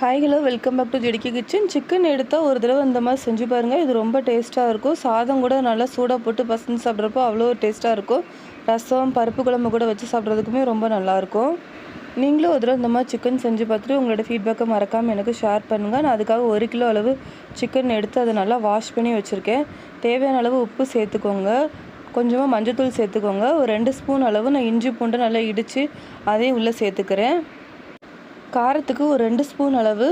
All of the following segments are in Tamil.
Hi hello welcome back to ஜெடிக்கி கிச்சன். சிக்கன் எடுத்தால் ஒரு தடவை இந்த மாதிரி செஞ்சு பாருங்கள். இது ரொம்ப டேஸ்ட்டாக இருக்கும். சாதம் கூட நல்லா சூடாக போட்டு பசங்க சாப்பிட்றப்போ அவ்வளோ டேஸ்ட்டாக இருக்கும். ரசம் பருப்பு குழம்பு கூட வச்சு சாப்பிட்றதுக்குமே ரொம்ப நல்லாயிருக்கும். நீங்களும் ஒரு தடவை இந்த மாதிரி சிக்கன் செஞ்சு பார்த்துட்டு உங்களோட ஃபீட்பேக்கை மறக்காமல் எனக்கு ஷேர் பண்ணுங்கள். நான் அதுக்காக 1 கிலோ அளவு சிக்கன் எடுத்து அதை நல்லா வாஷ் பண்ணி வச்சுருக்கேன். தேவையான அளவு உப்பு சேர்த்துக்கோங்க, கொஞ்சமாக மஞ்சள்தூள் சேர்த்துக்கோங்க. ஒரு 2 ஸ்பூன் அளவு நான் இஞ்சி பூண்டை நல்லா இடித்து அதையும் உள்ளே சேர்த்துக்கிறேன். காரத்துக்கு ஒரு 2 ஸ்பூன் அளவு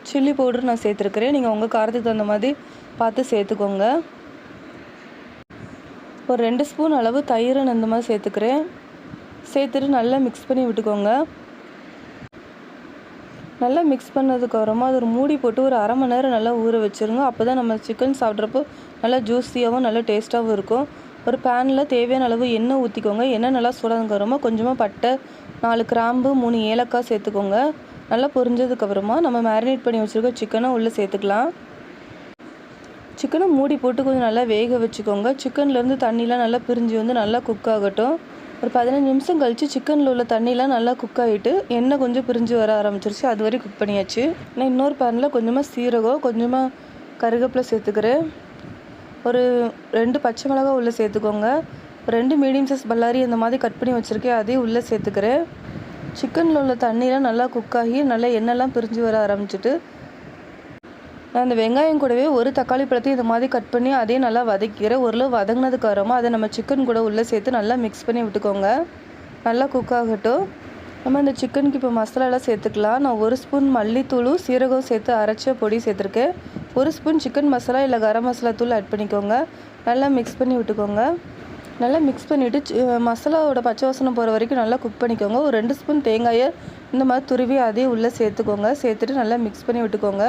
சில்லி பவுடர் நான் சேர்த்துருக்கிறேன். நீங்கள் உங்கள் காரத்துக்கு தகுந்த மாதிரி பார்த்து சேர்த்துக்கோங்க. ஒரு 2 ஸ்பூன் அளவு தயிர் நான் இந்த மாதிரி சேர்த்துக்கிறேன். சேர்த்துட்டு நல்லா மிக்ஸ் பண்ணி விட்டுக்கோங்க. நல்லா மிக்ஸ் பண்ணதுக்கப்புறமா அது ஒரு மூடி போட்டு ஒரு அரை மணி நேரம் நல்லா ஊற வச்சுருங்க. அப்போ தான் நம்ம சிக்கன் சாப்பிட்றப்போ நல்லா ஜூஸியாகவும் நல்லா டேஸ்ட்டாகவும் இருக்கும். ஒரு பேனில் தேவையான அளவு எண்ணெய் ஊற்றிக்கோங்க. எண்ணெய் நல்லா சூடானதுக்கப்புறமா கொஞ்சமாக பட்டை, 4 கிராம்பு, 3 ஏலக்காய் சேர்த்துக்கோங்க. நல்லா பொரிஞ்சதுக்கப்புறமா நம்ம மேரினேட் பண்ணி வச்சுருக்க சிக்கனை உள்ளே சேர்த்துக்கலாம். சிக்கனை மூடி போட்டு கொஞ்சம் நல்லா வேக வச்சுக்கோங்க. சிக்கன்லேருந்து தண்ணிலாம் நல்லா பிரிஞ்சு வந்து நல்லா குக் ஆகட்டும். ஒரு 15 நிமிஷம் கழித்து சிக்கனில் உள்ள தண்ணிலாம் நல்லா குக் ஆகிட்டு எண்ணெய் கொஞ்சம் பிரிஞ்சு வர ஆரம்பிச்சிருச்சு. அது வரைக்கும் குக் பண்ணியாச்சு. நான் இன்னொரு பேனில் கொஞ்சமாக சீரகம், கொஞ்சமாக கருவேப்பிலை சேர்த்துக்கிறேன். ஒரு 2 பச்சை மிளகாய் உள்ளே சேர்த்துக்கோங்க. ஒரு 2 மீடியம் சைஸ் பல்லாரி இந்த மாதிரி கட் பண்ணி வச்சுருக்கேன், அதையும் உள்ளே சேர்த்துக்கிறேன். சிக்கனில் உள்ள தண்ணியெலாம் நல்லா குக் ஆகி நல்லா எண்ணெய்லாம் பிரிஞ்சு வர ஆரம்பிச்சிட்டு நான் அந்த வெங்காயம் கூடவே ஒரு தக்காளி பழத்தையும் இந்த மாதிரி கட் பண்ணி அதையும் நல்லா வதக்கிறேன். ஓரளவு வதங்கினதுக்கு அப்புறமா அதை நம்ம சிக்கன் கூட உள்ளே சேர்த்து நல்லா மிக்ஸ் பண்ணி விட்டுக்கோங்க. நல்லா குக் ஆகட்டும். நம்ம இந்த சிக்கனுக்கு இப்போ மசாலாலாம் சேர்த்துக்கலாம். நான் 1 ஸ்பூன் மல்லித்தூளும் சீரகம் சேர்த்து அரைச்ச பொடி சேர்த்துருக்கேன். 1 ஸ்பூன் சிக்கன் மசாலா இல்லை கரம் மசாலா தூள் ஆட் பண்ணிக்கோங்க. நல்லா மிக்ஸ் பண்ணி விட்டுக்கோங்க. நல்லா மிக்ஸ் பண்ணிவிட்டு மசாலாவோட பச்சை வாசனை போகிற வரைக்கும் நல்லா குக் பண்ணிக்கோங்க. ஒரு 2 ஸ்பூன் தேங்காயை இந்த மாதிரி துருவி அதையும் உள்ளே சேர்த்துக்கோங்க. சேர்த்துட்டு நல்லா மிக்ஸ் பண்ணி விட்டுக்கோங்க.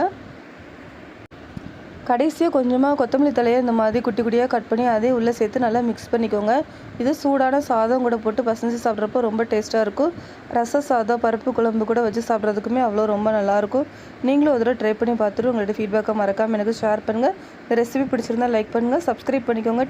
கடைசியாக கொஞ்சமாக கொத்தமல்லி தலையை இந்த மாதிரி குட்டி குட்டியாக கட் பண்ணி அதையும் உள்ளே சேர்த்து நல்லா மிக்ஸ் பண்ணிக்கோங்க. இது சூடான சாதம் கூட போட்டு பசஞ்சு சாப்பிட்றப்போ ரொம்ப டேஸ்ட்டாக இருக்கும். ரச சாதம், பருப்பு குழம்பு கூட வச்சு சாப்பிட்றதுக்குமே அவ்வளோ ரொம்ப நல்லாயிருக்கும். நீங்களும் ஒரு தடவை ட்ரை பண்ணி பார்த்துட்டு உங்களோட ஃபீட்பேக்கை மறக்காமல் எனக்கு ஷேர் பண்ணுங்கள். இந்த ரெசிபி பிடிச்சிருந்தால் லைக் பண்ணுங்கள், சப்ஸ்கிரைப் பண்ணிக்கோங்க.